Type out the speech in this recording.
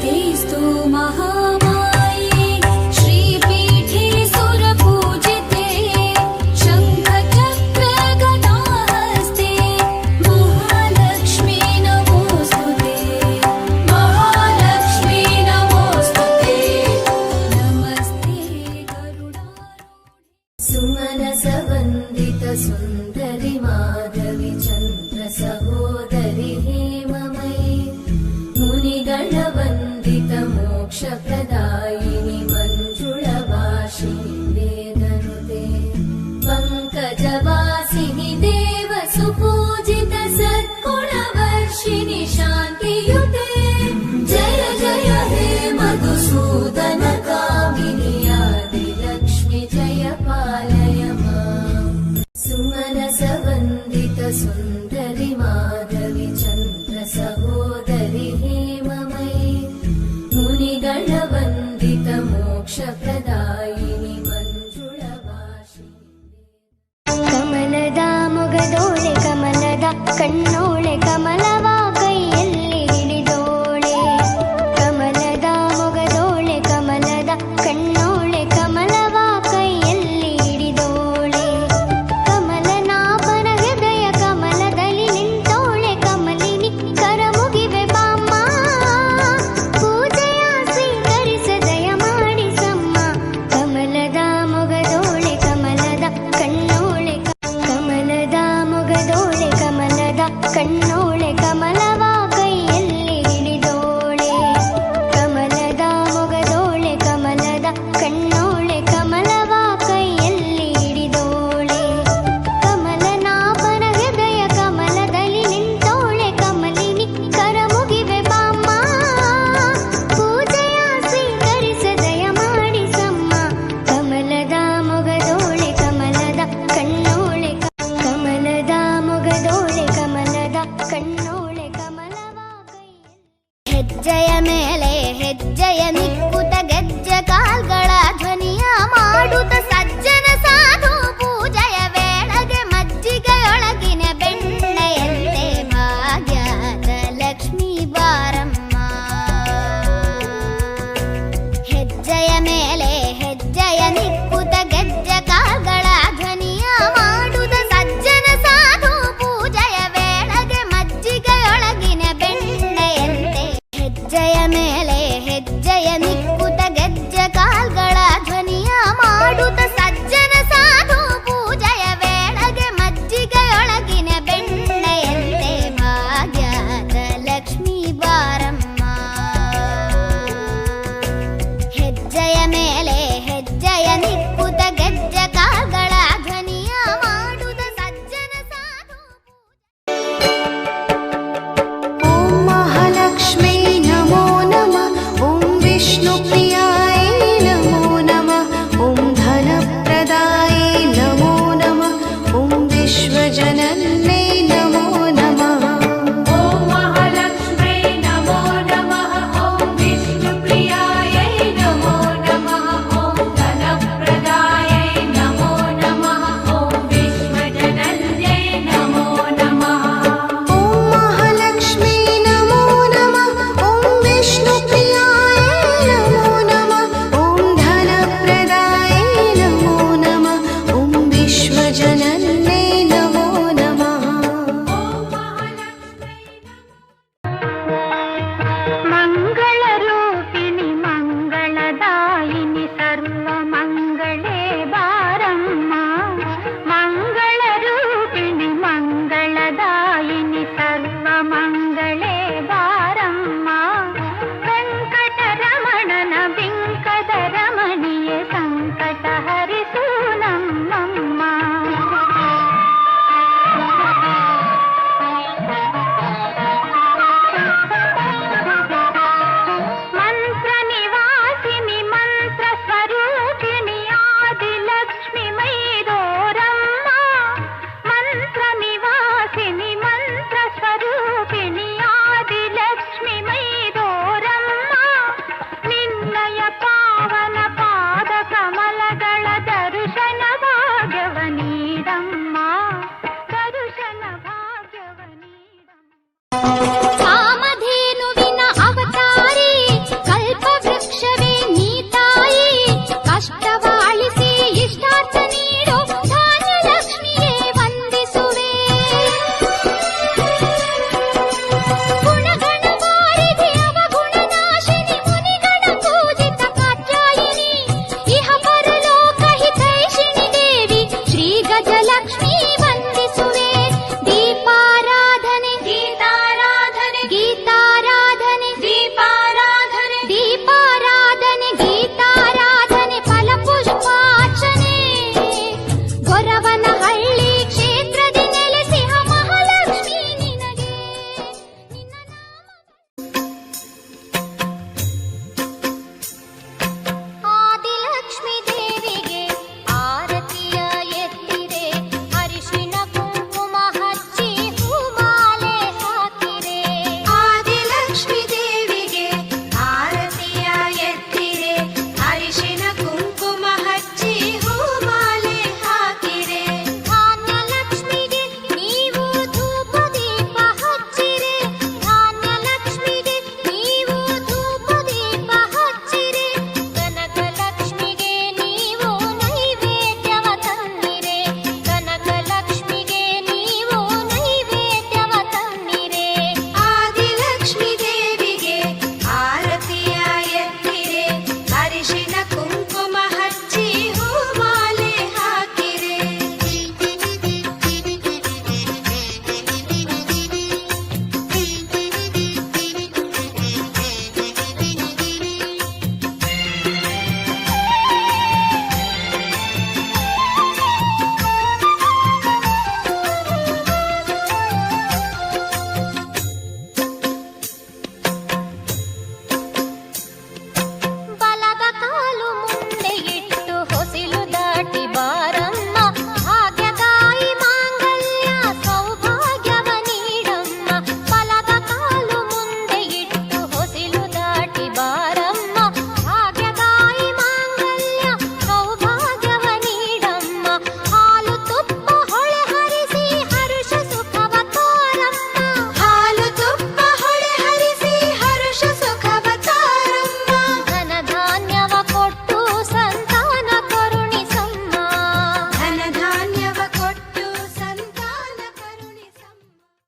नमस्तेऽस्तु महामाये श्रीपीठे सुरपूजिते शङ्खचक्रगदाहस्ते महालक्ष्मी नमोऽस्तुते महालक्ष्मी नमोऽस्तुते नमस्ते गरुडारूढे सुमनसवन्दित सुन्दरि माधवि चन्द्र सहोदरि हेममयि मुनिगणवन्दित मोक्षप्रदायिनि मञ्जुळभाषिणि वेदनुते पङ्कजवासिनि देवसुपूजित सद्गुणवर्षिणि शान्तियुते जय जय हे मधुसूदन कामिनि आदिलक्ष्मि जय पालय माम् सुमनसवन्दित सुन्दरि माधवि चन्द्र सहोदरि हेममयि मुनिगणवन्दित मोक्षप्रदायिनि मञ्जुळभाषिणि ಕಮಲದ ಮೊಗದೋಳೆ ಕಮಲದ ಕಣ್ಣೋಳೆ ಕಮಲವ ಕೈಯಲ್ಲಿ ಹಿಡಿದೋಳೆ ಕಮಲದ ಮೊಗದೋಳೆ ಕಮಲದ ಕಣ್ಣೋಳೆ ಕಮಲವ ಕೈಯಲ್ಲಿ ಹಿಡಿದೋಳೆ ಕಮಲನಾಭನ ಹೃದಯ ಕಮಲದಲ್ಲಿ ನಿಂತೋಳೆ ಕಮಲಿನಿ ಕರ ಮುಗಿವೆ ಬಾಮ್ಮ ಪೂಜೆಯ ಸ್ವೀಕರಿಸ ದಯ ಮಾಡಿಸಮ್ಮ ಕಮಲದ ಮೊಗದೋಳೆ ಕಮಲದ ಕಣ್ಣೋಳೆ ಕಮಲದ ಮೊಗದೋಳೆ ಕಮಲದ ಕಣ್ಣೋಳೆ ಕಮಲವ ಕೈಯಲ್ಲಿ ಹಿಡಿದೋಳೆ ಕಮಲದ ಮೊಗದೋಳೆ ಕಮಲದ ಕಣ್ಣೋಳೆ ಕಮಲವ ಕೈಯಲ್ಲಿ ಹಿಡಿದೋಳೆ ಕಮಲನಾಭನ ಹೃದಯ ಕಮಲದಲ್ಲಿ ನಿಂತೋಳೆ ಕಮಲಿನಿ ಕರ ಮುಗಿವೆ ಬಾಮ್ಮ ಪೂಜೆಯ ಸ್ವೀಕರಿಸ ದಯ ಮಾಡಿಸಮ್ಮ ಕಮಲದ ಮೊಗದೋಳೆ ಕಮಲದ ಕಣ್ಣೋಳೆ ಕಮಲದ ಮೊಗದೋಳೆ ಕಮಲದ ಕಣ್ಣೋಳೆ ಕಮಲವ ಕೈಯಲ್ಲಿ ಹೆಜ್ಜೆಯ ಮೇಲೆ ಹೆಜ್ಜೆಯ ನಿಕ್ಕುತ ಗೆಜ್ಜೆ ಕಾಲ್ಗಳ ಧ್ವನಿಯ ಮಾಡುತ್ತ ಸಜ್ಜನ ಸಾಧು ಪೂಜೆಯ ವೇಳೆಗೆ ಮಜ್ಜಿಗೆಯೊಳಗಿನ ಬೆಣ್ಣೆಯಂತೆ ಭಾಗ್ಯದ ಲಕ್ಷ್ಮೀ ಬಾರಮ್ಮ ಹೆಜ್ಜೆಯ ಮೇಲೆ ಹೆಜ್ಜೆಯ ನಿಕ್ಕುತ ಗೆಜ್ಜೆ ಕಾಲ್ಗಳ ಧ್ವನಿಯ ಮಾಡುತ್ತ ಸಜ್ಜನ ಸಾಧು ಪೂಜೆಯ ವೇಳೆಗೆ ಮಜ್ಜಿಗೆಯೊಳಗಿನ ಬೆಣ್ಣೆಯಂತೆ ಹೆಜ್ಜೆಯ ಮೇಲೆ